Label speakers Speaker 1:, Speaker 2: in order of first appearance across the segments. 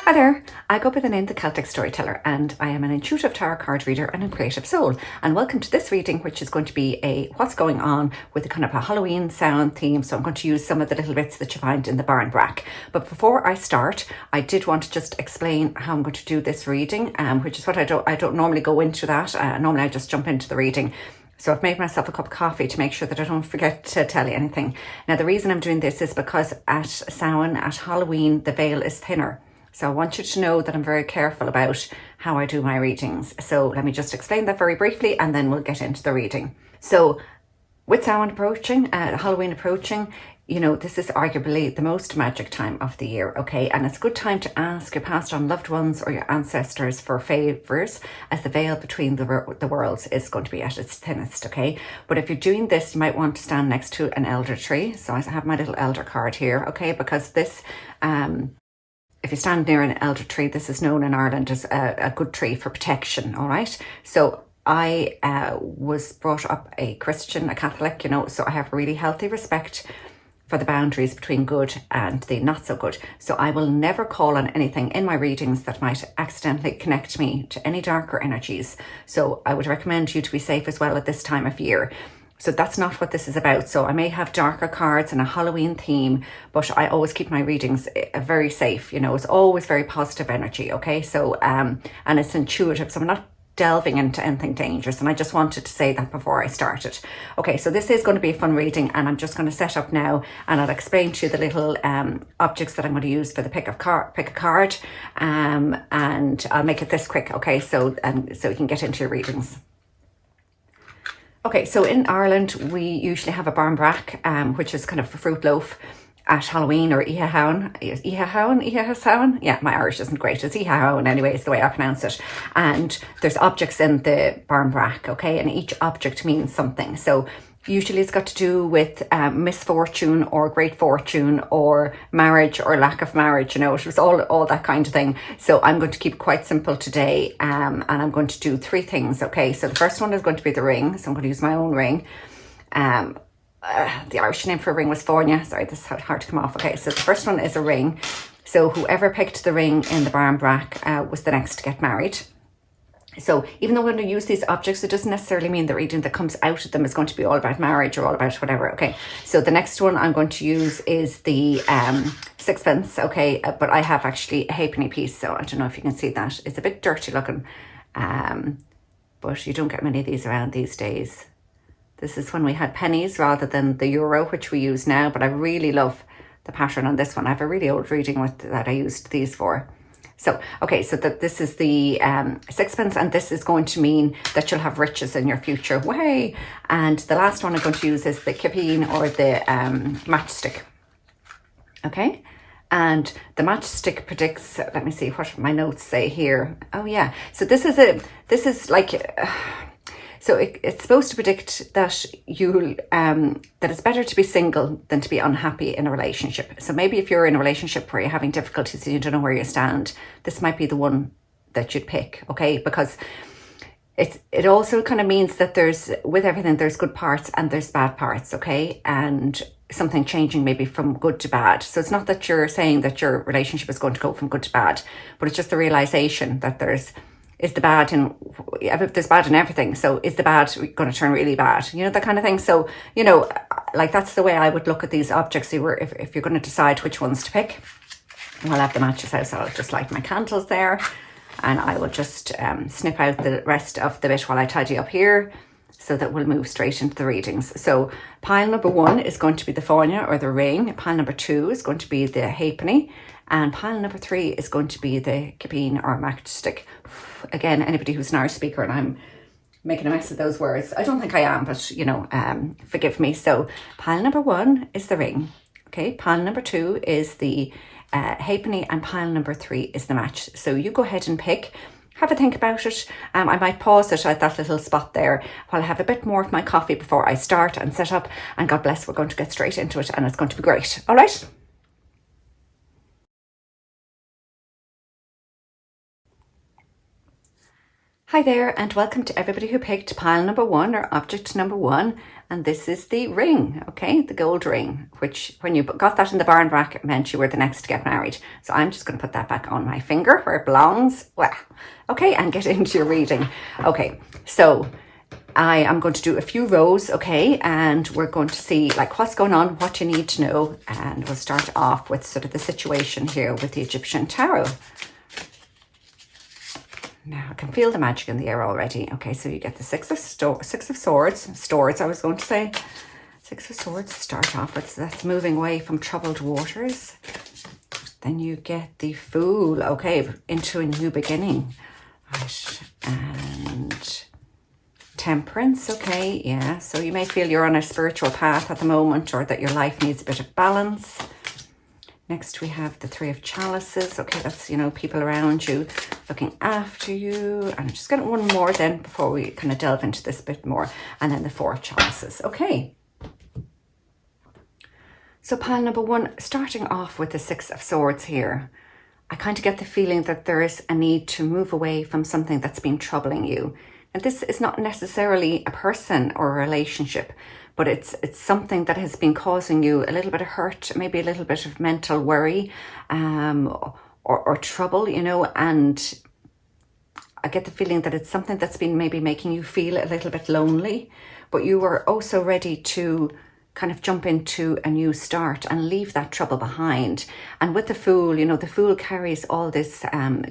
Speaker 1: Hi there, I go by the name the Celtic Storyteller and I am an intuitive tarot card reader and a creative soul. And welcome to this reading, which is going to be a what's going on with a kind of a Halloween sound theme. So I'm going to use some of the little bits that you find in the Báirín Breac. But before I start, I did want to just explain how I'm going to do this reading, which is what I don't normally go into that. Normally I just jump into the reading. So I've made myself a cup of coffee to make sure that I don't forget to tell you anything. Now the reason I'm doing this is because at Samhain, at Halloween, the veil is thinner. So I want you to know that I'm very careful about how I do my readings. So let me just explain that very briefly and then we'll get into the reading. So with Samhain approaching, Halloween approaching, you know, this is arguably the most magic time of the year, okay? And it's a good time to ask your past on loved ones or your ancestors for favours, as the veil between the worlds is going to be at its thinnest, okay? But if you're doing this, you might want to stand next to an elder tree. So I have my little elder card here, okay? Because this, if you stand near an elder tree, this is known in Ireland as a good tree for protection, all right? So I was brought up a Christian, a Catholic, you know, so I have really healthy respect for the boundaries between good and the not so good. So I will never call on anything in my readings that might accidentally connect me to any darker energies. So I would recommend you to be safe as well at this time of year. So that's not what this is about. So I may have darker cards and a Halloween theme, but I always keep my readings very safe. You know, it's always very positive energy, okay? So, and it's intuitive. So I'm not delving into anything dangerous. And I just wanted to say that before I started. Okay, so this is going to be a fun reading and I'm just going to set up now and I'll explain to you the little objects that I'm going to use for the pick a card. And I'll make it this quick, okay? So you can get into your readings. Okay, so in Ireland, we usually have a Báirín Breac, which is kind of a fruit loaf at Halloween, or Samhain. Yeah, my Irish isn't great. It's Samhain anyway, is the way I pronounce it. And there's objects in the Báirín Breac, okay? And each object means something. So usually it's got to do with misfortune or great fortune or marriage or lack of marriage, you know, it was all that kind of thing. So I'm going to keep it quite simple today and I'm going to do three things, okay? So the first one is going to be the ring. So I'm going to use my own ring. The Irish name for a ring was fórne. Sorry, this is hard to come off. Okay, so the first one is a ring. So whoever picked the ring in the Báirín Breac was the next to get married. So even though we're going to use these objects, it doesn't necessarily mean the reading that comes out of them is going to be all about marriage or all about whatever. Okay, so the next one I'm going to use is the sixpence. Okay, but I have actually a halfpenny piece, so I don't know if you can see that. It's a bit dirty looking, but you don't get many of these around these days. This is when we had pennies rather than the euro, which we use now, but I really love the pattern on this one. I have a really old reading that I used these for. So, okay, so this is the sixpence, and this is going to mean that you'll have riches in your future. Way. And the last one I'm going to use is the kippeen, or the matchstick. Okay, and the matchstick predicts. Let me see what my notes say here. Oh yeah, so this is like. So it's supposed to predict that that it's better to be single than to be unhappy in a relationship. So maybe if you're in a relationship where you're having difficulties and you don't know where you stand, this might be the one that you'd pick, okay? Because it also kind of means that with everything, there's good parts and there's bad parts, okay? And something changing maybe from good to bad. So it's not that you're saying that your relationship is going to go from good to bad, but it's just the realization that there's bad in everything. So is the bad going to turn really bad? You know, that kind of thing. So, you know, like that's the way I would look at these objects if you're going to decide which ones to pick. I'll have the matches out, so I'll just light my candles there and I will just snip out the rest of the bit while I tidy up here so that we'll move straight into the readings. So pile number 1 is going to be the fórne, or the ring. Pile number 2 is going to be the halfpenny. And pile number 3 is going to be the kippeen, or matchstick. Again, anybody who's an Irish speaker, and I'm making a mess of those words. I don't think I am, but, you know, forgive me. So pile number 1 is the ring. Okay, pile number 2 is the halfpenny, and pile number 3 is the match. So you go ahead and pick. Have a think about it. I might pause it at that little spot there while I have a bit more of my coffee before I start and set up. And God bless, we're going to get straight into it and it's going to be great. All right. Hi there, and welcome to everybody who picked pile number 1 or object number 1. And this is the ring, okay, the gold ring, which when you got that in the Báirín Breac, it meant you were the next to get married. So I'm just going to put that back on my finger where it belongs. Well, okay, and get into your reading. Okay, so I am going to do a few rows, okay, and we're going to see like what's going on, what you need to know, and we'll start off with sort of the situation here with the Egyptian tarot. Now I can feel the magic in the air already. Okay, so you get the Six of Swords, I was going to say. Six of Swords to start off with, so that's moving away from troubled waters. Then you get the Fool, okay, into a new beginning. Right, and Temperance, okay, yeah. So you may feel you're on a spiritual path at the moment, or that your life needs a bit of balance. Next we have the Three of Chalices. Okay, that's, you know, people around you looking after you. And I'm just getting one more then before we kind of delve into this a bit more. And then the Four of Chalices. Okay. So pile number 1, starting off with the Six of Swords here. I kind of get the feeling that there is a need to move away from something that's been troubling you. And this is not necessarily a person or a relationship, but it's something that has been causing you a little bit of hurt, maybe a little bit of mental worry, or trouble, you know, and I get the feeling that it's something that's been maybe making you feel a little bit lonely, but you were also ready to kind of jump into a new start and leave that trouble behind. And with the Fool, you know, the Fool carries all this,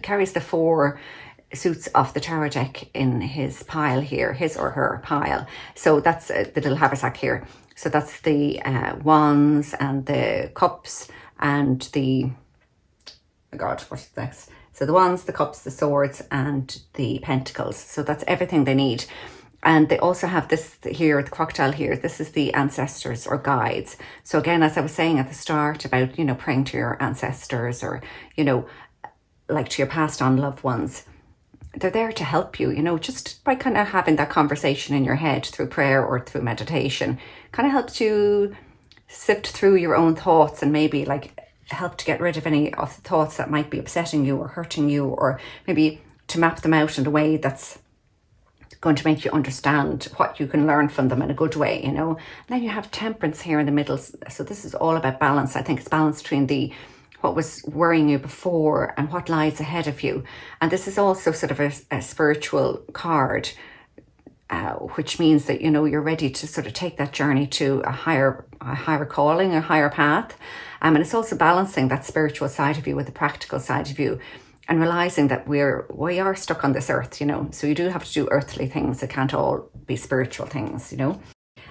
Speaker 1: carries the 4 suits off the tarot deck in his pile here, his or her pile. So that's the little haversack here. So that's the wands and the cups and the, oh God, what's next? So the wands, the cups, the swords and the pentacles. So that's everything they need. And they also have this here, the crocodile here. This is the ancestors or guides. So again, as I was saying at the start about, you know, praying to your ancestors or, you know, like to your passed on loved ones, they're there to help you, you know, just by kind of having that conversation in your head through prayer or through meditation, kind of helps you sift through your own thoughts and maybe like help to get rid of any of the thoughts that might be upsetting you or hurting you, or maybe to map them out in a way that's going to make you understand what you can learn from them in a good way, you know. And then you have Temperance here in the middle. So this is all about balance. I think it's balance between the what was worrying you before and what lies ahead of you. And this is also sort of a spiritual card, which means that, you know, you're ready to sort of take that journey to a higher calling, a higher path. And it's also balancing that spiritual side of you with the practical side of you, and realizing that we are stuck on this earth, you know, so you do have to do earthly things. It can't all be spiritual things, you know.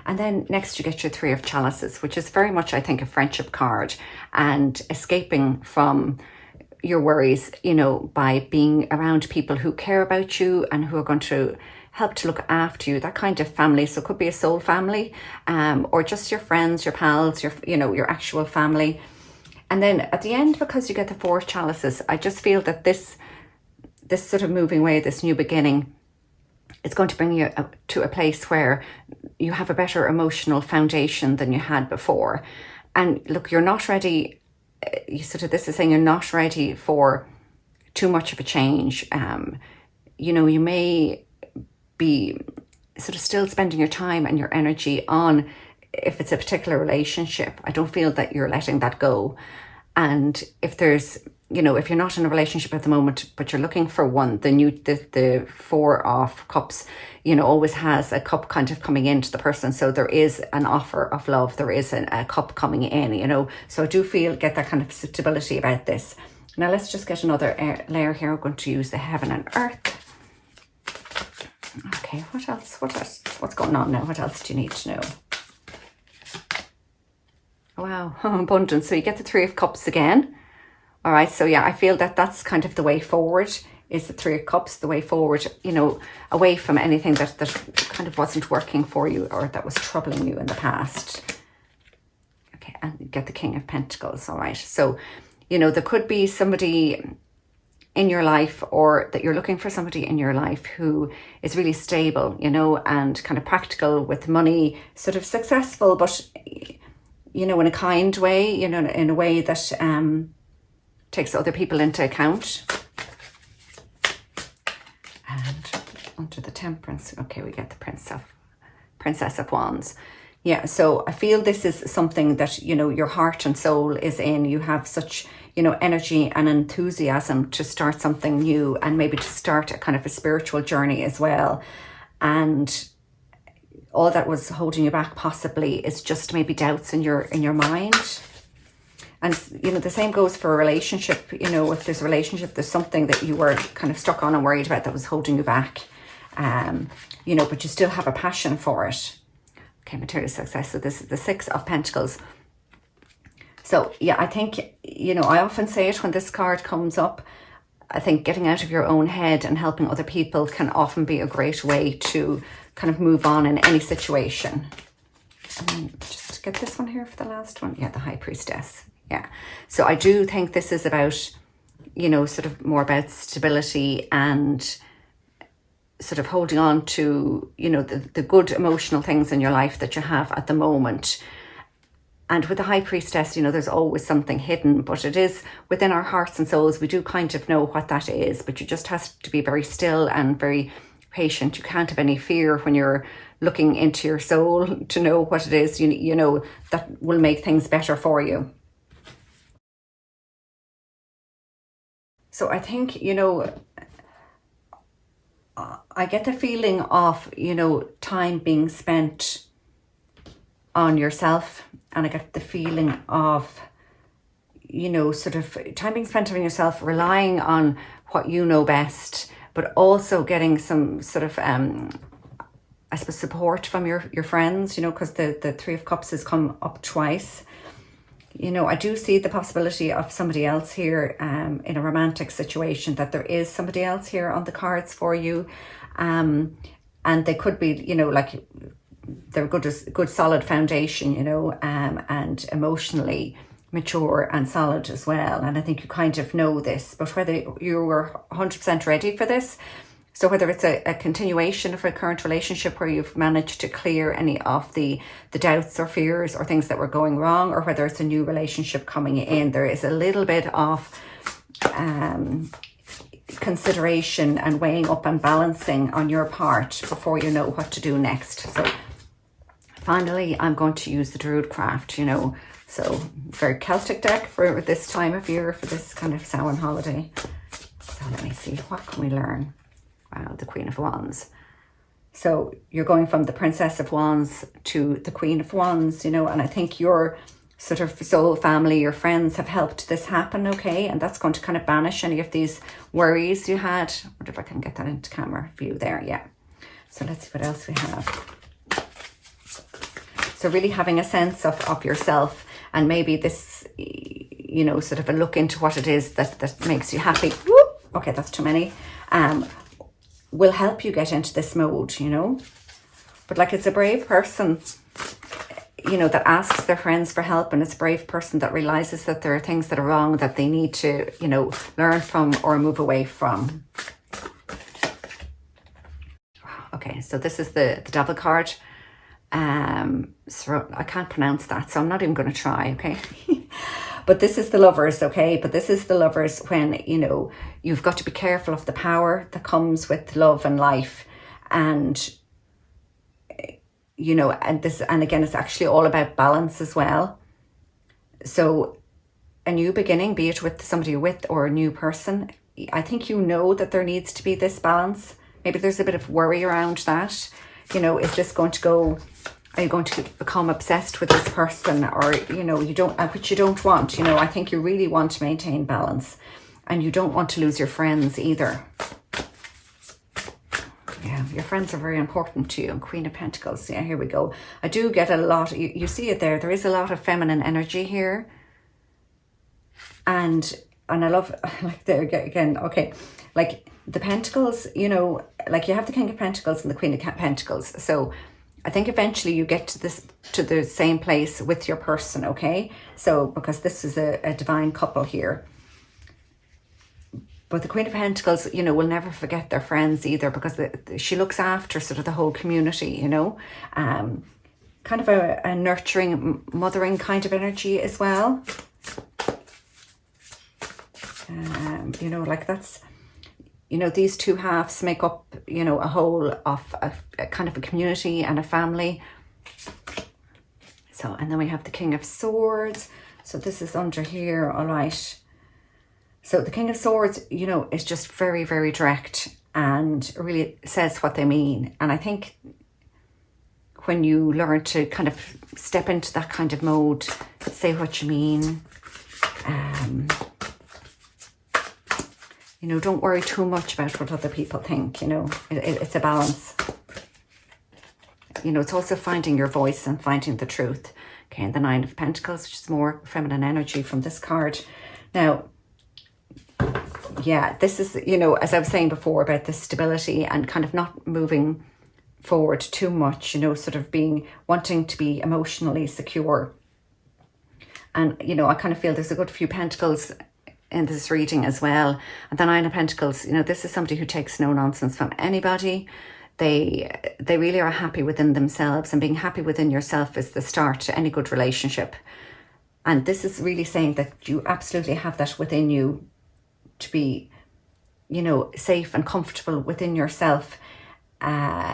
Speaker 1: And then next you get your Three of Chalices, which is very much, I think, a friendship card and escaping from your worries, you know, by being around people who care about you and who are going to help to look after you, that kind of family. So it could be a soul family, or just your friends, your pals, your, you know, your actual family. And then at the end, because you get the Four of Chalices, I just feel that this sort of moving away, this new beginning, it's going to bring you to a place where you have a better emotional foundation than you had before. And look, you're not ready. This is saying you're not ready for too much of a change. You know, you may be sort of still spending your time and your energy on, if it's a particular relationship, I don't feel that you're letting that go. And if there's, you know, if you're not in a relationship at the moment, but you're looking for one, the Four of Cups, you know, always has a cup kind of coming into the person. So there is an offer of love. There is a cup coming in, you know. So I do get that kind of stability about this. Now let's just get another layer here. We're going to use the Heaven and Earth. Okay, what else? What's going on now? What else do you need to know? Wow, abundance. So you get the Three of Cups again. All right, so yeah, I feel that that's kind of the way forward, is the Three of Cups, the way forward, you know, away from anything that kind of wasn't working for you or that was troubling you in the past. Okay, and you get the King of Pentacles. All right, so, you know, there could be somebody in your life, or that you're looking for somebody in your life who is really stable, you know, and kind of practical with money, sort of successful, but, you know, in a kind way, you know, in a way that takes other people into account. And under the Temperance, okay, we get the Princess of Wands. Yeah, so I feel this is something that, you know, your heart and soul is in. You have such, you know, energy and enthusiasm to start something new, and maybe to start a kind of a spiritual journey as well. And all that was holding you back possibly is just maybe doubts in your mind. And, you know, the same goes for a relationship. You know, if there's a relationship, there's something that you were kind of stuck on and worried about that was holding you back. You know, but you still have a passion for it. Okay, material success. So this is the Six of Pentacles. So yeah, I think, you know, I often say it when this card comes up. I think getting out of your own head and helping other people can often be a great way to kind of move on in any situation. And then just get this one here for the last one. Yeah, the High Priestess. Yeah. So I do think this is about, you know, sort of more about stability and sort of holding on to, you know, the good emotional things in your life that you have at the moment. And with the High Priestess, you know, there's always something hidden, but it is within our hearts and souls. We do kind of know what that is, but you just have to be very still and very patient. You can't have any fear when you're looking into your soul to know what it is, you know, that will make things better for you. So I think, you know, I get the feeling of, you know, time being spent on yourself. And I get the feeling of, you know, sort of time being spent on yourself, relying on what you know best, but also getting some sort of, I suppose, support from your friends, you know, because the Three of Cups has come up twice. You know, I do see the possibility of somebody else here in a romantic situation, that there is somebody else here on the cards for you. And they could be, you know, like they're good solid foundation, you know, and emotionally mature and solid as well. And I think you kind of know this, but whether you were 100% ready for this, so whether it's a continuation of a current relationship where you've managed to clear any of the doubts or fears or things that were going wrong, or whether it's a new relationship coming in, there is a little bit of consideration and weighing up and balancing on your part before you know what to do next. So finally, I'm going to use the Druid Craft, you know, so very Celtic deck for this time of year, for this kind of Samhain holiday. So let me see, what can we learn? Wow, the Queen of Wands. So you're going from the Princess of Wands to the Queen of Wands, you know, and I think your sort of soul family, your friends have helped this happen, okay? And that's going to kind of banish any of these worries you had. I wonder if I can get that into camera view there, yeah. So let's see what else we have. So really having a sense of yourself, and maybe this, you know, sort of a look into what it is that makes you happy. Whoop! Okay, that's too many. Will help you get into this mode, you know. But like, it's a brave person, you know, that asks their friends for help, and it's a brave person that realizes that there are things that are wrong that they need to, you know, learn from or move away from. Okay, so this is the Devil card. So I can't pronounce that, so I'm not even going to try, okay? But this is the Lovers, okay? But this is the Lovers when, you know, you've got to be careful of the power that comes with love and life. And, you know, and again, it's actually all about balance as well. So a new beginning, be it with somebody you're with or a new person, I think you know that there needs to be this balance. Maybe there's a bit of worry around that. You know, is this going to go... Are you going to become obsessed with this person, or, you know, you don't, which you don't want, you know. I think you really want to maintain balance, and you don't want to lose your friends either. Yeah, your friends are very important to you. Queen of Pentacles. Yeah, here we go. I do get a lot, you see it there. There is a lot of feminine energy here. And I love, like, there again, okay, like the Pentacles, you know, like you have the King of Pentacles and the Queen of Pentacles. So I think eventually you get to the same place with your person, okay? So, because this is a divine couple here. But the Queen of Pentacles, you know, will never forget their friends either, because she looks after sort of the whole community, you know. Kind of a nurturing, mothering kind of energy as well. You know, like that's... you know, these two halves make up, you know, a whole of a kind of a community and a family. So, and then we have the King of Swords. So this is under here, all right. So the King of Swords, you know, is just very, very direct and really says what they mean. And I think when you learn to kind of step into that kind of mode, say what you mean, you know, don't worry too much about what other people think, you know, it's a balance. You know, it's also finding your voice and finding the truth. Okay, and the Nine of Pentacles, which is more feminine energy from this card. Now, yeah, this is, you know, as I was saying before about the stability and kind of not moving forward too much, you know, sort of wanting to be emotionally secure. And, you know, I kind of feel there's a good few pentacles in this reading as well. And the Nine of Pentacles, you know, this is somebody who takes no nonsense from anybody. They really are happy within themselves, and being happy within yourself is the start to any good relationship. And this is really saying that you absolutely have that within you to be, you know, safe and comfortable within yourself. For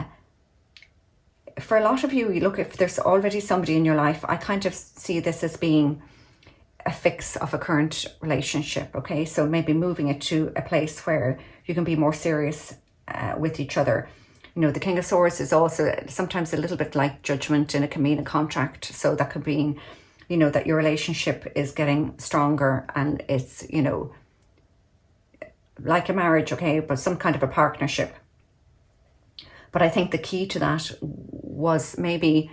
Speaker 1: a lot of you, you look, if there's already somebody in your life, I kind of see this as being a fix of a current relationship, okay? So maybe moving it to a place where you can be more serious with each other. You know, the King of Swords is also sometimes a little bit like judgment, and it can mean a contract. So that could mean, you know, that your relationship is getting stronger and it's, you know, like a marriage, okay, but some kind of a partnership. But I think the key to that was maybe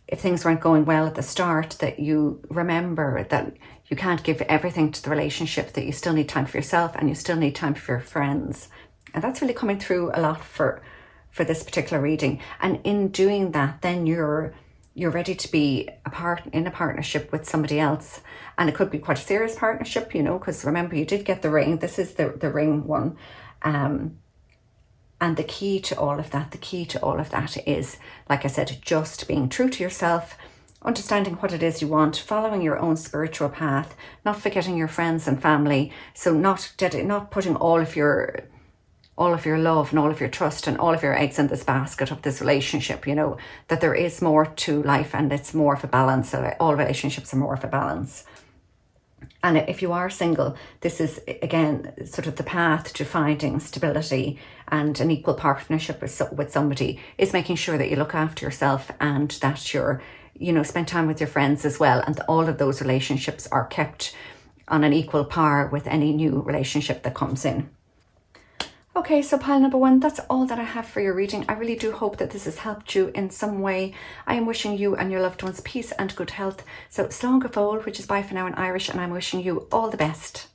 Speaker 1: if things weren't going well at the start, that you remember that you can't give everything to the relationship, that you still need time for yourself and you still need time for your friends. And that's really coming through a lot for this particular reading. And in doing that, then you're ready to be in a partnership with somebody else. And it could be quite a serious partnership, you know, because remember, you did get the ring. This is the ring one. And the key to all of that is, like I said, just being true to yourself, understanding what it is you want, following your own spiritual path, not forgetting your friends and family. So not putting all of your love and all of your trust and all of your eggs in this basket of this relationship, you know, that there is more to life and it's more of a balance. All relationships are more of a balance. And if you are single, this is, again, sort of the path to finding stability and an equal partnership with somebody, is making sure that you look after yourself and that you're, you know, spend time with your friends as well. And all of those relationships are kept on an equal par with any new relationship that comes in. Okay, so pile number one, that's all that I have for your reading. I really do hope that this has helped you in some way. I am wishing you and your loved ones peace and good health. So slán go fóill, which is bye for now in Irish, and I'm wishing you all the best.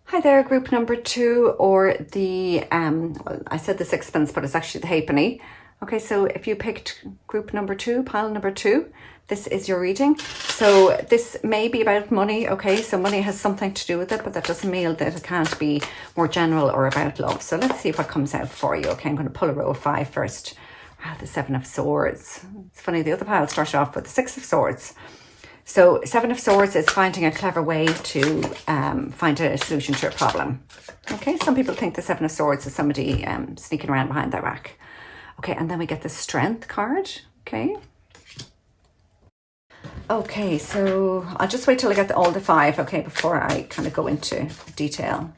Speaker 1: Hi there, group number two, or the, well, I said the sixpence, but it's actually the halfpenny. Okay, so if you picked group number two, pile number two, this is your reading. So this may be about money, okay? So money has something to do with it, but that doesn't mean that it can't be more general or about love. So let's see what comes out for you. Okay, I'm going to pull a row of 5 first. Wow, the 7 of Swords. It's funny, the other pile started off with the 6 of Swords. So 7 of Swords is finding a clever way to find a solution to a problem. Okay, some people think the 7 of Swords is somebody sneaking around behind their back. Okay, and then we get the Strength card, okay? Okay, so I'll just wait till I get all the 5, okay, before I kind of go into detail.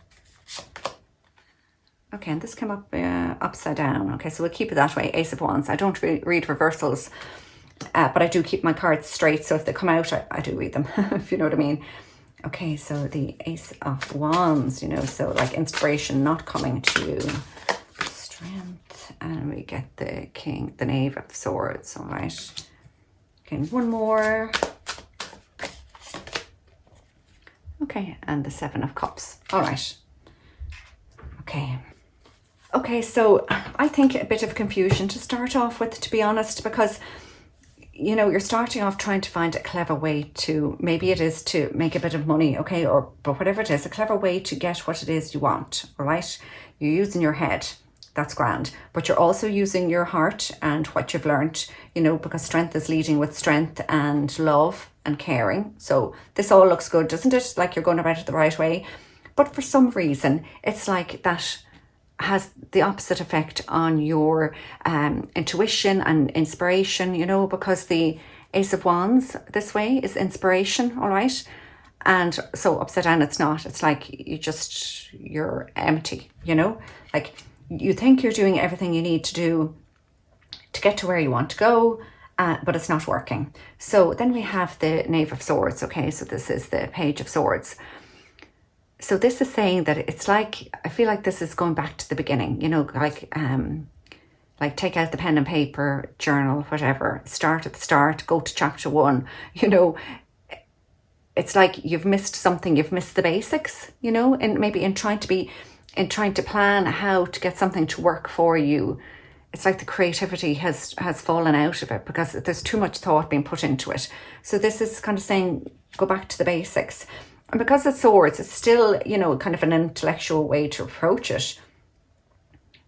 Speaker 1: Okay, and this came up upside down. Okay, so we'll keep it that way. Ace of Wands. I don't read reversals, but I do keep my cards straight. So if they come out, I do read them, if you know what I mean. Okay, so the Ace of Wands, you know, so like inspiration not coming to you. Strength, and we get the King, the Knave of Swords, all right. Okay, one more. Okay, and the 7 of Cups. All right. Okay. Okay, so I think a bit of confusion to start off with, to be honest, because, you know, you're starting off trying to find a clever way to, maybe it is to make a bit of money, okay, but whatever it is, a clever way to get what it is you want, all right? You're using your head. That's grand. But you're also using your heart and what you've learned, you know, because strength is leading with strength and love and caring. So this all looks good, doesn't it? Like you're going about it the right way. But for some reason, it's like that has the opposite effect on your intuition and inspiration, you know, because the Ace of Wands this way is inspiration, all right? And so upside down, it's not. It's like you're empty, you know? Like you think you're doing everything you need to do to get to where you want to go, but it's not working. So then we have the Knave of Swords, okay? So this is the Page of Swords. So this is saying that it's like, I feel like this is going back to the beginning, you know, like take out the pen and paper, journal, whatever, start at the start, go to chapter 1, you know. It's like you've missed something, you've missed the basics, you know, and maybe in trying to plan how to get something to work for you. It's like the creativity has fallen out of it because there's too much thought being put into it. So this is kind of saying, go back to the basics. And because it's swords, it's still, you know, kind of an intellectual way to approach it.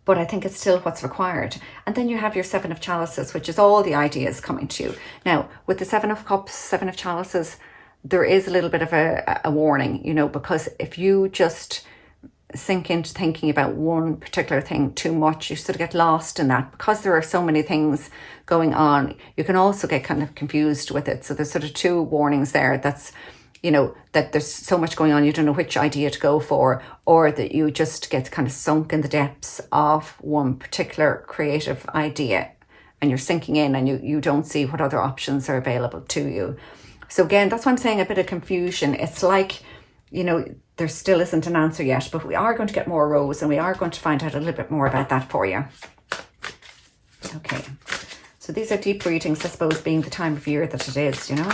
Speaker 1: But I think it's still what's required. And then you have your Seven of Chalices, which is all the ideas coming to you. Now, with the Seven of Cups, Seven of Chalices, there is a little bit of a warning, you know, because if you just sink into thinking about one particular thing too much, you sort of get lost in that. Because there are so many things going on, you can also get kind of confused with it. So there's sort of two warnings there. That's, you know, that there's so much going on, you don't know which idea to go for, or that you just get kind of sunk in the depths of one particular creative idea and you're sinking in and you don't see what other options are available to you. So again, that's why I'm saying a bit of confusion. It's like, you know, there still isn't an answer yet, but we are going to get more rows and we are going to find out a little bit more about that for you. Okay, so these are deep readings, I suppose, being the time of year that it is, you know.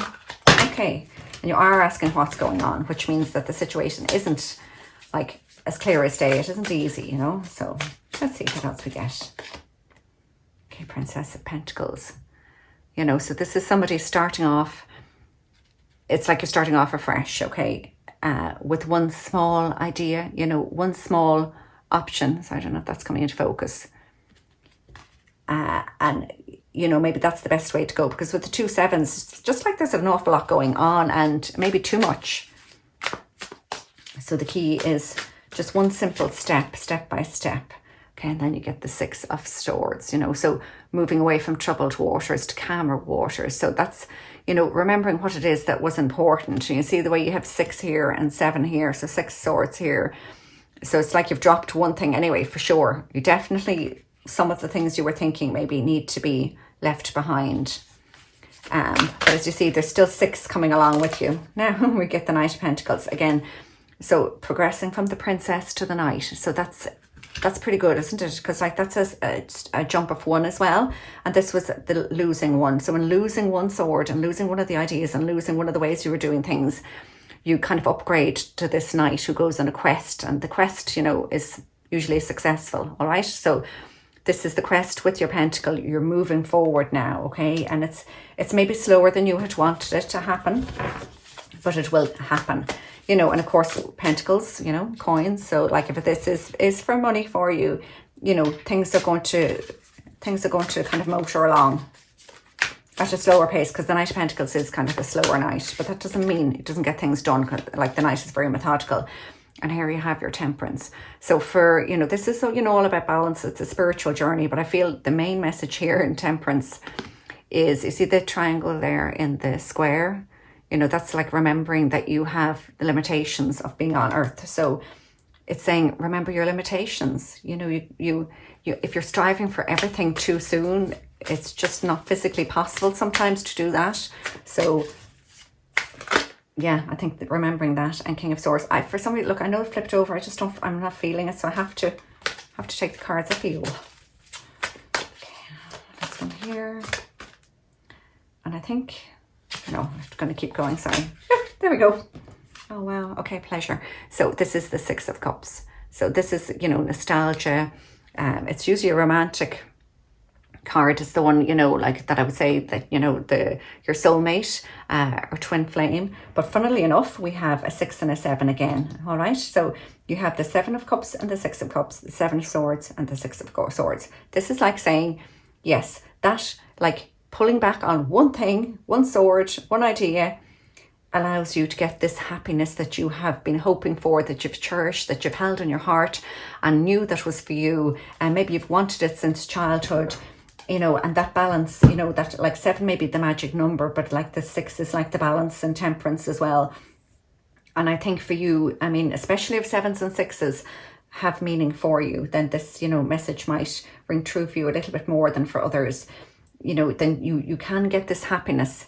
Speaker 1: Okay. And you are asking what's going on, which means that the situation isn't like as clear as day. It isn't easy, you know. So let's see what else we get. Okay, Princess of Pentacles. You know, so this is somebody starting off. It's like you're starting off afresh, okay, with one small idea, you know, one small option. So I don't know if that's coming into focus. And you know, maybe that's the best way to go, because with the 2 sevens, it's just like there's an awful lot going on and maybe too much. So the key is just one simple step, step by step. Okay, and then you get the 6 of Swords, you know, so moving away from troubled waters to calmer waters. So that's, you know, remembering what it is that was important. You see the way you have 6 here and 7 here, so 6 swords here. So it's like you've dropped one thing anyway, for sure. You definitely, some of the things you were thinking maybe need to be left behind. But as you see, there's still 6 coming along with you. Now we get the Knight of Pentacles again. So progressing from the Princess to the Knight. So that's pretty good, isn't it? Because like that's a jump of 1 as well. And this was the losing one. So in losing one sword and losing one of the ideas and losing one of the ways you were doing things, you kind of upgrade to this knight who goes on a quest. And the quest, you know, is usually successful. All right. So this is the quest with your pentacle. You're moving forward now, okay? And it's maybe slower than you had wanted it to happen, but it will happen, you know. And of course, pentacles, you know, coins. So like if this is for money for you, you know, things are going to kind of motor along at a slower pace, because the Knight of Pentacles is kind of a slower knight, but that doesn't mean it doesn't get things done. Like the knight is very methodical. And here you have your Temperance. So for, you know, this is, you know, all about balance. It's a spiritual journey, but I feel the main message here in Temperance is, you see the triangle there in the square? You know, that's like remembering that you have the limitations of being on earth. So it's saying, remember your limitations. You know, you if you're striving for everything too soon, it's just not physically possible sometimes to do that. So yeah, I think that remembering that. And King of Swords. For some reason, look, I know it flipped over. I'm not feeling it. So I have to take the cards I feel. Okay, that's one here. And I think, no, I'm going to keep going. Sorry. There we go. Oh, wow. Okay, pleasure. So this is the 6 of Cups. So this is, you know, nostalgia. It's usually a romantic card. Is the one, you know, like that I would say that, you know, your soulmate or twin flame. But funnily enough, we have a 6 and a 7 again. All right. So you have the 7 of Cups and the 6 of Cups, the 7 of Swords and the 6 of Swords. This is like saying, yes, that like pulling back on one thing, one sword, one idea, allows you to get this happiness that you have been hoping for, that you've cherished, that you've held in your heart and knew that was for you. And maybe you've wanted it since childhood, you know, and that balance, you know, that like 7 may be the magic number, but like the 6 is like the balance and temperance as well. And I think for you, I mean, especially if 7s and 6s have meaning for you, then this, you know, message might ring true for you a little bit more than for others. You know, then you can get this happiness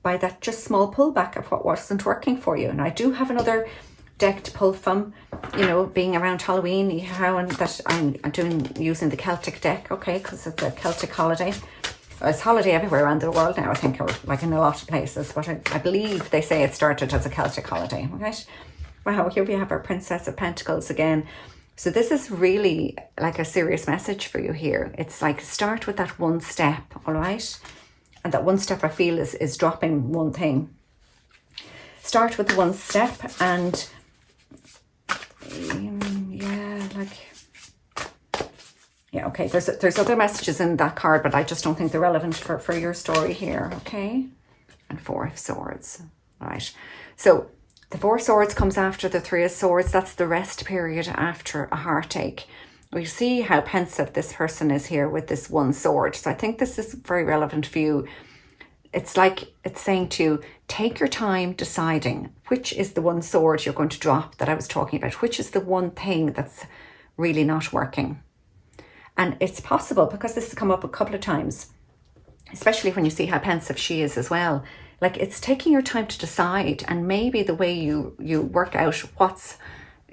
Speaker 1: by that just small pullback of what wasn't working for you. And I do have another deck to pull from, you know, being around Halloween, that I'm doing using the Celtic deck, okay, because it's a Celtic holiday. It's holiday everywhere around the world now, I think, or like in a lot of places, but I believe they say it started as a Celtic holiday, right? Wow, here we have our Princess of Pentacles again. So this is really like a serious message for you here. It's like start with that one step, all right? And that one step I feel is dropping one thing. Start with the one step and okay, there's other messages in that card, but I just don't think they're relevant for your story here, okay? And 4 of Swords, right? So the 4 of Swords comes after the 3 of Swords. That's the rest period after a heartache. We see how pensive this person is here with this 1 sword. So I think this is very relevant for you. It's like it's saying to you, take your time deciding which is the 1 sword you're going to drop that I was talking about, which is the one thing that's really not working. And it's possible, because this has come up a couple of times, especially when you see how pensive she is as well. Like it's taking your time to decide, and maybe the way you work out what's,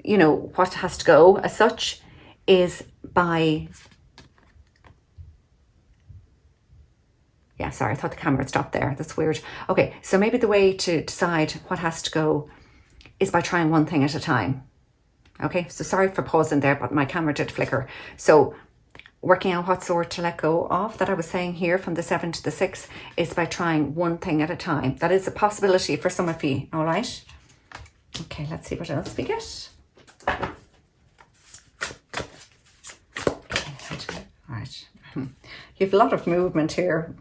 Speaker 1: you know, what has to go as such is by, yeah, sorry, I thought the camera had stopped there. That's weird. Okay, so maybe the way to decide what has to go is by trying one thing at a time. Okay, so sorry for pausing there, but my camera did flicker. So working out what sword to let go of, that I was saying here from the 7 to the 6, is by trying one thing at a time. That is a possibility for some of you, all right? Okay, let's see what else we get. All right. You have a lot of movement here.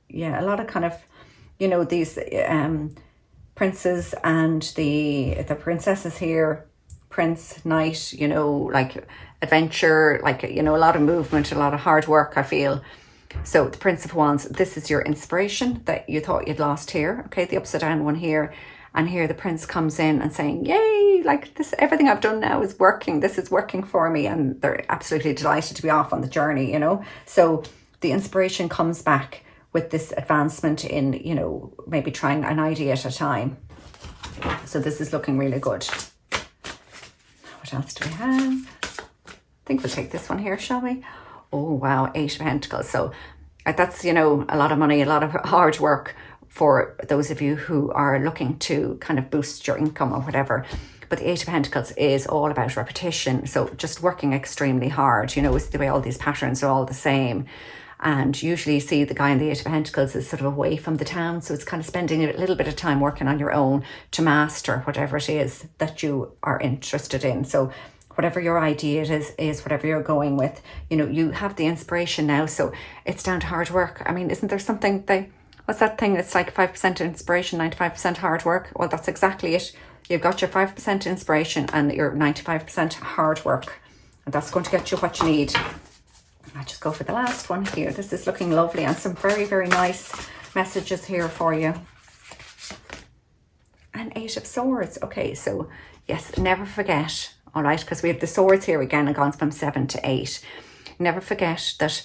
Speaker 1: Yeah, a lot of kind of, you know, these princes and the princesses here, prince, knight, you know, like adventure, like, you know, a lot of movement, a lot of hard work, I feel. So the Prince of Wands, this is your inspiration that you thought you'd lost here. Okay, the upside down one here. And here the prince comes in and saying, yay, like this, everything I've done now is working. This is working for me. And they're absolutely delighted to be off on the journey, you know. So the inspiration comes back with this advancement in, you know, maybe trying an idea at a time. So this is looking really good. What else do we have? I think we'll take this one here, shall we? Oh, wow, 8 of Pentacles. So that's, you know, a lot of money, a lot of hard work for those of you who are looking to kind of boost your income or whatever. But the 8 of Pentacles is all about repetition. So just working extremely hard, you know, it's the way all these patterns are all the same. And usually you see the guy in the 8 of Pentacles is sort of away from the town. So it's kind of spending a little bit of time working on your own to master whatever it is that you are interested in. So whatever your idea is whatever you're going with, you know, you have the inspiration now. So it's down to hard work. I mean, isn't there something what's that thing? It's like 5% inspiration, 95% hard work. Well, that's exactly it. You've got your 5% inspiration and your 95% hard work. And that's going to get you what you need. I'll just go for the last one here. This is looking lovely, and some very, very nice messages here for you. And 8 of Swords. Okay, so yes, never forget, all right, because we have the swords here again and gone from 7 to 8. Never forget that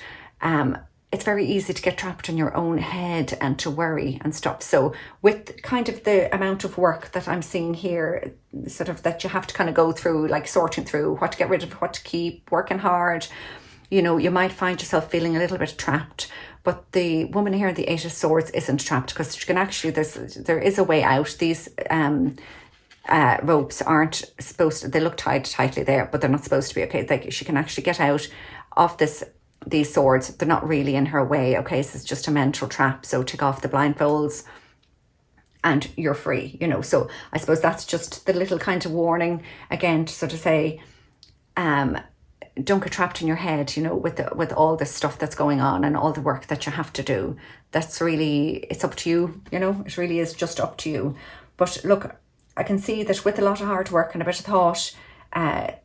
Speaker 1: it's very easy to get trapped in your own head and to worry and stuff. So with kind of the amount of work that I'm seeing here, sort of that you have to kind of go through, like sorting through what to get rid of, what to keep, working hard, you know, you might find yourself feeling a little bit trapped. But the woman here in the 8 of Swords isn't trapped, because she can actually, there is a way out. These ropes aren't supposed to, they look tied tightly there, but they're not supposed to be, okay? She can actually get out of these swords. They're not really in her way, okay? So it's just a mental trap. So take off the blindfolds and you're free, you know. So I suppose that's just the little kind of warning again to sort of say, don't get trapped in your head, you know, with all this stuff that's going on and all the work that you have to do. That's really, it's up to you, you know, it really is just up to you. But look, I can see that with a lot of hard work and a bit of thought,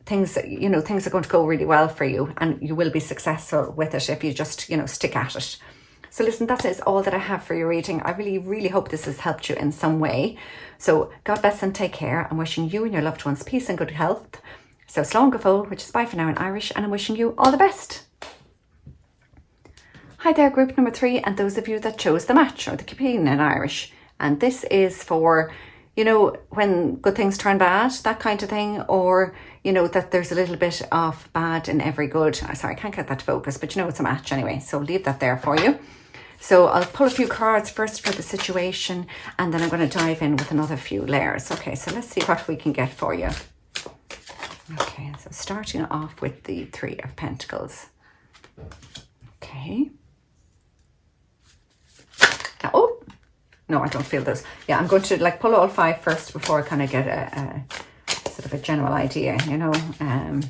Speaker 1: things are going to go really well for you, and you will be successful with it if you just, you know, stick at it. So listen, that is all that I have for your reading. I really, really hope this has helped you in some way. So God bless and take care. I'm wishing you and your loved ones peace and good health. So slán go fóill, which is bye for now in Irish, and I'm wishing you all the best. Hi there, group number 3, and those of you that chose the match, or the campaign in Irish. And this is for, you know, when good things turn bad, that kind of thing, or, you know, that there's a little bit of bad in every good. Sorry, I can't get that to focus, but you know, it's a match anyway, so leave that there for you. So I'll pull a few cards first for the situation, and then I'm going to dive in with another few layers. Okay, so let's see what we can get for you. Okay, so starting off with the 3 of Pentacles. Okay. Oh, no, I don't feel those. Yeah, I'm going to like pull all 5 first before I kind of get a sort of a general idea, you know.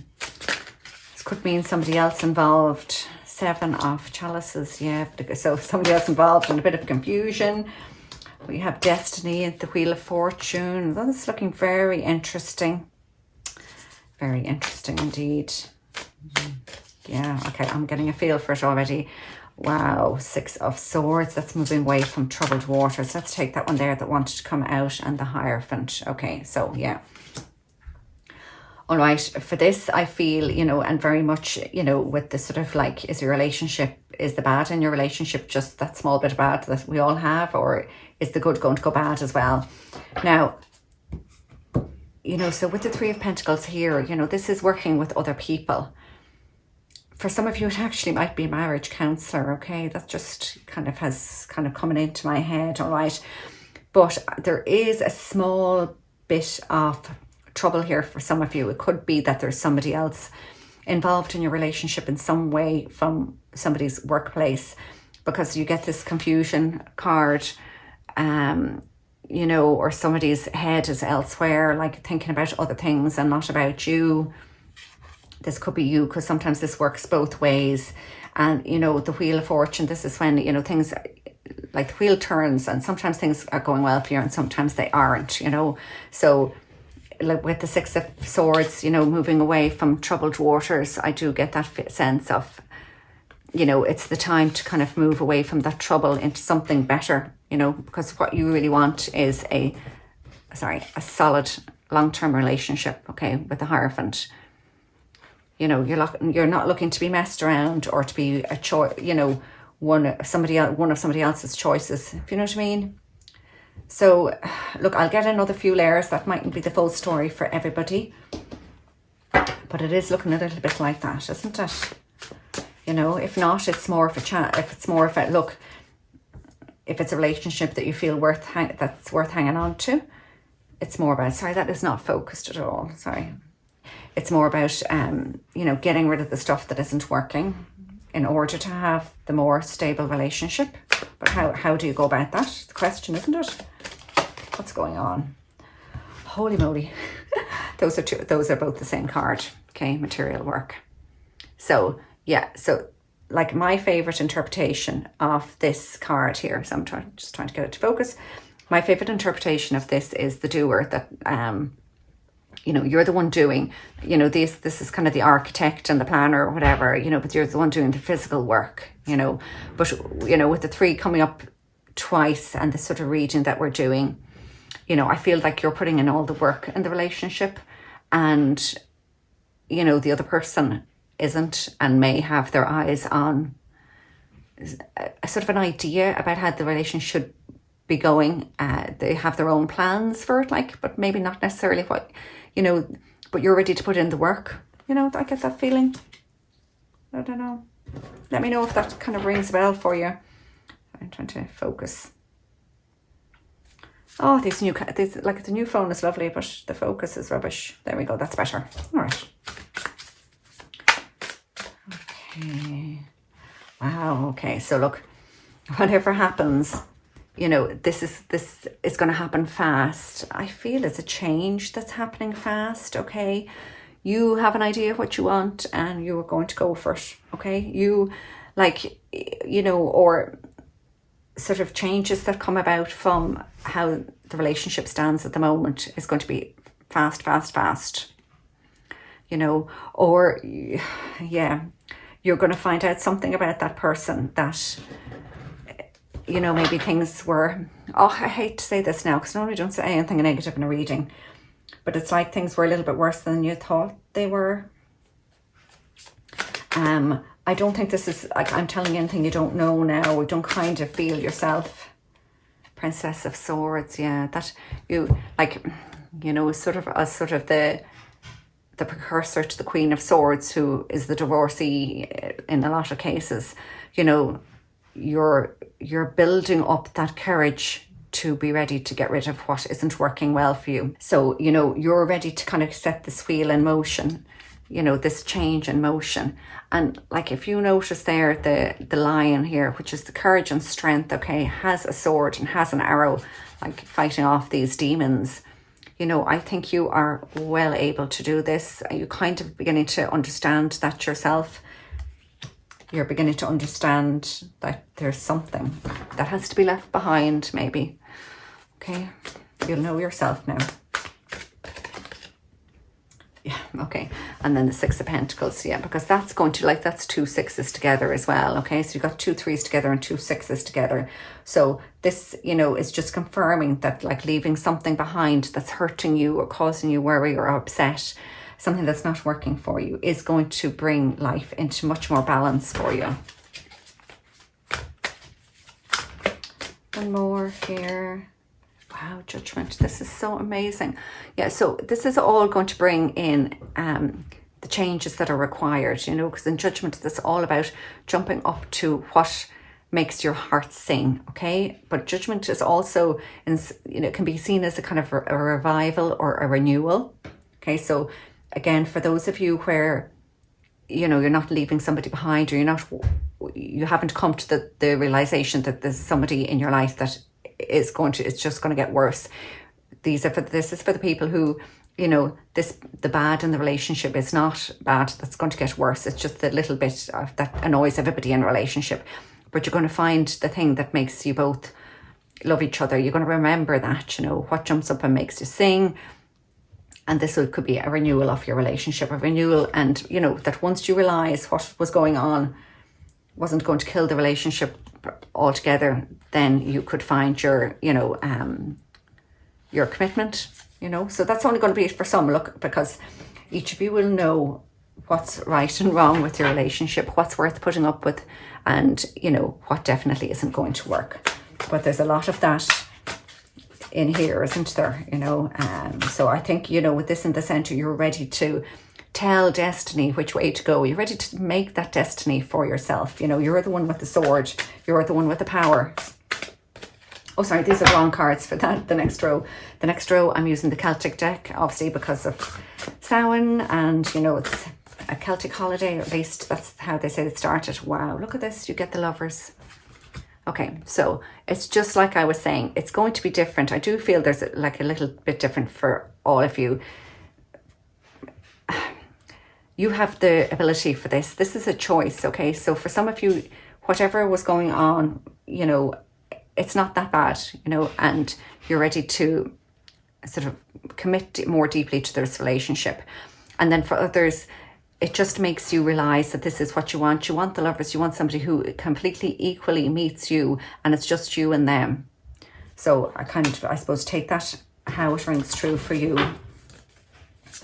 Speaker 1: This could mean somebody else involved. 7 of Chalices, yeah. So somebody else involved in a bit of confusion. We have Destiny and the Wheel of Fortune. Well, this is looking very interesting. Very interesting indeed. Yeah, okay, I'm getting a feel for it already. Wow, 6 of Swords. That's moving away from troubled waters. Let's take that one there that wanted to come out, and the Hierophant. Okay, so yeah. All right, for this, I feel, you know, and very much, you know, with the sort of like, is the bad in your relationship just that small bit of bad that we all have, or is the good going to go bad as well? Now, you know, so with the 3 of Pentacles here, you know, this is working with other people. For some of you, it actually might be a marriage counsellor, okay? That just kind of has kind of coming into my head, all right? But there is a small bit of trouble here for some of you. It could be that there's somebody else involved in your relationship in some way from somebody's workplace, because you get this confusion card, you know, or somebody's head is elsewhere, like thinking about other things and not about you. This could be you, because sometimes this works both ways. And, you know, the Wheel of Fortune, this is when, you know, things like the wheel turns, and sometimes things are going well for you and sometimes they aren't, you know. So like with the 6 of Swords, you know, moving away from troubled waters, I do get that sense of, you know, it's the time to kind of move away from that trouble into something better, you know, because what you really want is a solid long-term relationship, okay, with the Hierophant. You know, you're not looking to be messed around or to be a choice, you know, one of somebody else's choices, if you know what I mean. So look, I'll get another few layers. That mightn't be the full story for everybody, but it is looking a little bit like that, isn't it? You know, if not, it's more of a chat. If it's more of a look, if it's a relationship that you feel that's worth hanging on to, it's more about, sorry, that is not focused at all. Sorry. It's more about, you know, getting rid of the stuff that isn't working in order to have the more stable relationship. But how do you go about that? It's the question, isn't it? What's going on? Holy moly. Those are both the same card. Okay, material work. So yeah, so like my favorite interpretation of this card here, so I'm just trying to get it to focus. My favorite interpretation of this is the doer, that you know, you're the one doing, you know, this is kind of the architect and the planner or whatever, you know, but you're the one doing the physical work, you know. But, you know, with the 3 coming up twice and the sort of reading that we're doing, you know, I feel like you're putting in all the work in the relationship, and, you know, the other person isn't, and may have their eyes on a sort of an idea about how the relationship should be going. They have their own plans for it, like, but maybe not necessarily what, you know, but you're ready to put in the work. You know, I get that feeling. I don't know. Let me know if that kind of rings a bell for you. I'm trying to focus. Oh, like the new phone is lovely, but the focus is rubbish. There we go. That's better. All right. Okay. Wow. Okay. So look, whatever happens, you know, this is going to happen fast. I feel it's a change that's happening fast. Okay. you have an idea of what you want and you are going to go for it, okay? You, like, you know, or sort of changes that come about from how the relationship stands at the moment is going to be fast, fast, fast, you know, or yeah, you're going to find out something about that person that, you know, maybe things were, oh, I hate to say this now because normally don't say anything negative in a reading, but it's like things were a little bit worse than you thought they were. I don't think this is like I'm telling you anything you don't know now, or don't kind of feel yourself. Princess of Swords, yeah, that you, like, you know, sort of the precursor to the Queen of Swords, who is the divorcee in a lot of cases. You know, you're building up that courage to be ready to get rid of what isn't working well for you. So, you know, you're ready to kind of set this wheel in motion, you know, this change in motion. And like, if you notice there, the lion here, which is the courage and strength, okay, has a sword and has an arrow, like fighting off these demons. You know, I think you are well able to do this. You're kind of beginning to understand that yourself. You're beginning to understand that there's something that has to be left behind, maybe. Okay, you'll know yourself now. Yeah, okay. And then the Six of Pentacles, yeah, because that's going to, like, that's 2 6s together as well, okay? So you've got 2 3s together and 2 6s together. So this, you know, is just confirming that, like, leaving something behind that's hurting you or causing you worry or upset, something that's not working for you, is going to bring life into much more balance for you. And more here. Wow, Judgment. This is so amazing. Yeah, so this is all going to bring in the changes that are required, you know, because in Judgment, it's all about jumping up to what makes your heart sing, okay? But Judgment is also, you know, can be seen as a kind of a revival or a renewal, okay? So again, for those of you where, you know, you're not leaving somebody behind, or you haven't come to the realization that there's somebody in your life that it's just going to get worse. This is for the people who, you know, the bad in the relationship is not bad, that's going to get worse. It's just a little bit of that annoys everybody in a relationship. But you're going to find the thing that makes you both love each other. You're going to remember that, you know, what jumps up and makes you sing. And this could be a renewal of your relationship, a renewal. And, you know, that once you realize what was going on wasn't going to kill the relationship altogether, then you could find your, you know, your commitment, you know. So that's only going to be for some, look, because each of you will know what's right and wrong with your relationship, what's worth putting up with, and, you know, what definitely isn't going to work. But there's a lot of that in here, isn't there, you know? So I think, you know, with this in the center, you're ready to tell destiny which way to go. You're ready to make that destiny for yourself. You know, you're the one with the sword. You're the one with the power. Oh, sorry, these are wrong cards for that. The next row. The next row, I'm using the Celtic deck, obviously, because of Samhain, and, you know, it's a Celtic holiday, or at least that's how they say it started. Wow, look at this. You get the Lovers. Okay, so it's just like I was saying, it's going to be different. I do feel there's like a little bit different for all of you. You have the ability for this. This is a choice, okay? So for some of you, whatever was going on, you know, it's not that bad, you know, and you're ready to sort of commit more deeply to this relationship. And then for others, it just makes you realize that this is what you want. You want the Lovers. You want somebody who completely equally meets you, and it's just you and them. So I kind of, I suppose, take that how it rings true for you.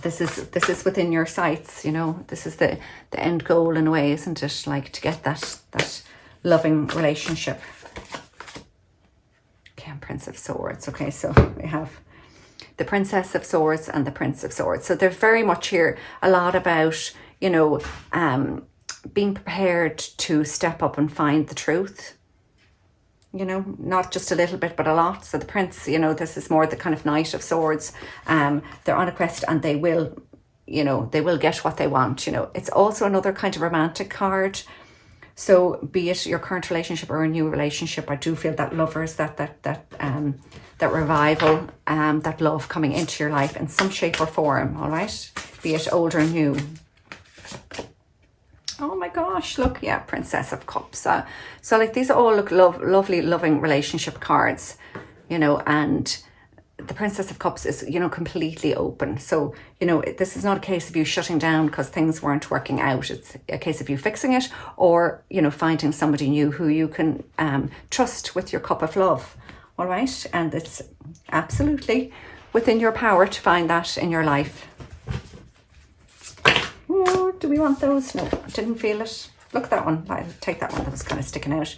Speaker 1: This is within your sights, you know. This is the end goal in a way, isn't it? Like, to get that loving relationship. Okay, and Prince of Swords. Okay, so we have the Princess of Swords and the Prince of Swords. So they're very much here a lot about, you know, being prepared to step up and find the truth. You know, not just a little bit, but a lot. So the Prince, you know, this is more the kind of Knight of Swords. They're on a quest, and they will, you know, they will get what they want. You know, it's also another kind of romantic card. So be it your current relationship or a new relationship, I do feel that Lovers, that revival, that love coming into your life in some shape or form. All right. be it old or new. Oh my gosh, look, yeah, Princess of Cups. So like these all look lovely, loving relationship cards, you know, and the Princess of Cups is, you know, completely open. So, you know, this is not a case of you shutting down because things weren't working out. It's a case of you fixing it, or, you know, finding somebody new who you can trust with your cup of love. All right. And it's absolutely within your power to find that in your life. Oh, do we want those? No, I didn't feel it. Look at that one. I'll take that one that was kind of sticking out.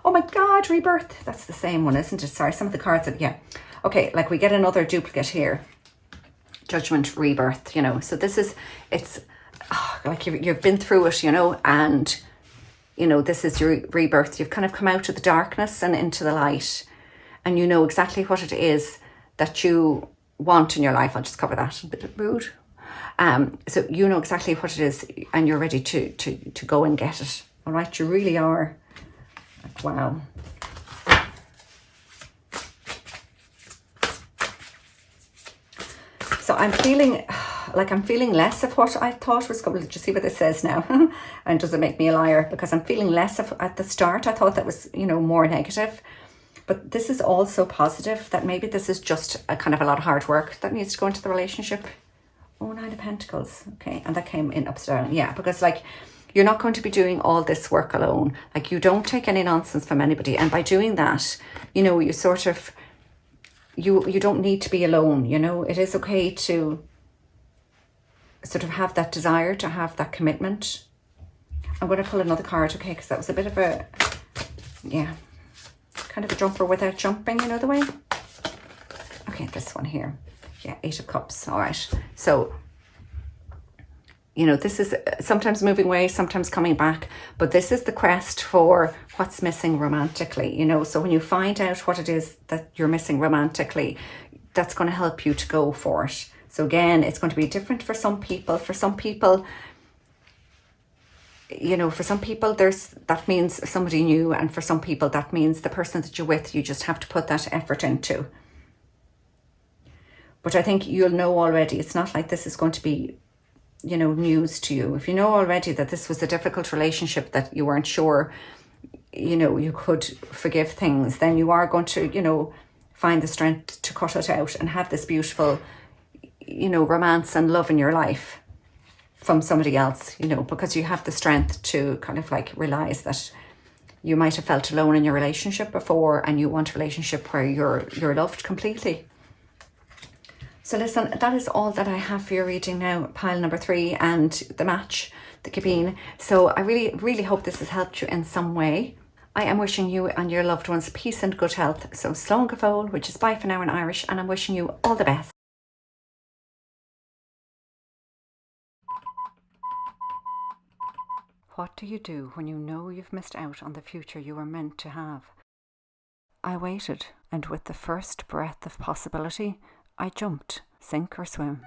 Speaker 1: Oh my God, Rebirth. That's the same one, isn't it? Sorry, some of the cards that, yeah. Okay, like we get another duplicate here. Judgment, Rebirth, you know. So this is, it's like you've been through it, you know, and, you know, this is your rebirth. You've kind of come out of the darkness and into the light, and you know exactly what it is that you want in your life. I'll just cover that. A bit rude. So you know exactly what it is, and you're ready to go and get it. All right, you really are. Like, wow. So I'm feeling less of what I thought was going to. Did you see what this says now? And does it make me a liar? Because I'm feeling less of at the start. I thought that was, you know, more negative. But this is also positive, that maybe this is just a kind of a lot of hard work that needs to go into the relationship. Oh, 9 of Pentacles. Okay, and that came in upside down. Yeah, because like you're not going to be doing all this work alone. Like you don't take any nonsense from anybody. And by doing that, you know, you sort of, you don't need to be alone, you know. It is okay to sort of have that desire, to have that commitment. I'm going to pull another card, okay, because that was a bit of a, yeah, kind of a jumper without jumping, you know the way. Okay, this one here. Yeah, 8 of Cups. All right. So, you know, this is sometimes moving away, sometimes coming back, but this is the quest for what's missing romantically, you know. So when you find out what it is that you're missing romantically, that's going to help you to go for it. So again, it's going to be different for some people. For some people, you know, for some people that means somebody new, and for some people that means the person that you're with, you just have to put that effort into. But I think you'll know already. It's not like this is going to be, you know, news to you. If you know already that this was a difficult relationship, that you weren't sure, you know, you could forgive things, then you are going to, you know, find the strength to cut it out and have this beautiful, you know, romance and love in your life from somebody else, you know, because you have the strength to kind of like realize that you might have felt alone in your relationship before, and you want a relationship where you're loved completely. So listen, that is all that I have for your reading now, pile number 3, and the match, the cabine. So I really, really hope this has helped you in some way. I am wishing you and your loved ones peace and good health. So slán go fóill, which is bye for now in Irish, and I'm wishing you all the best. What do you do when you know you've missed out on the future you were meant to have? I waited, and with the first breath of possibility, I jumped, sink or swim.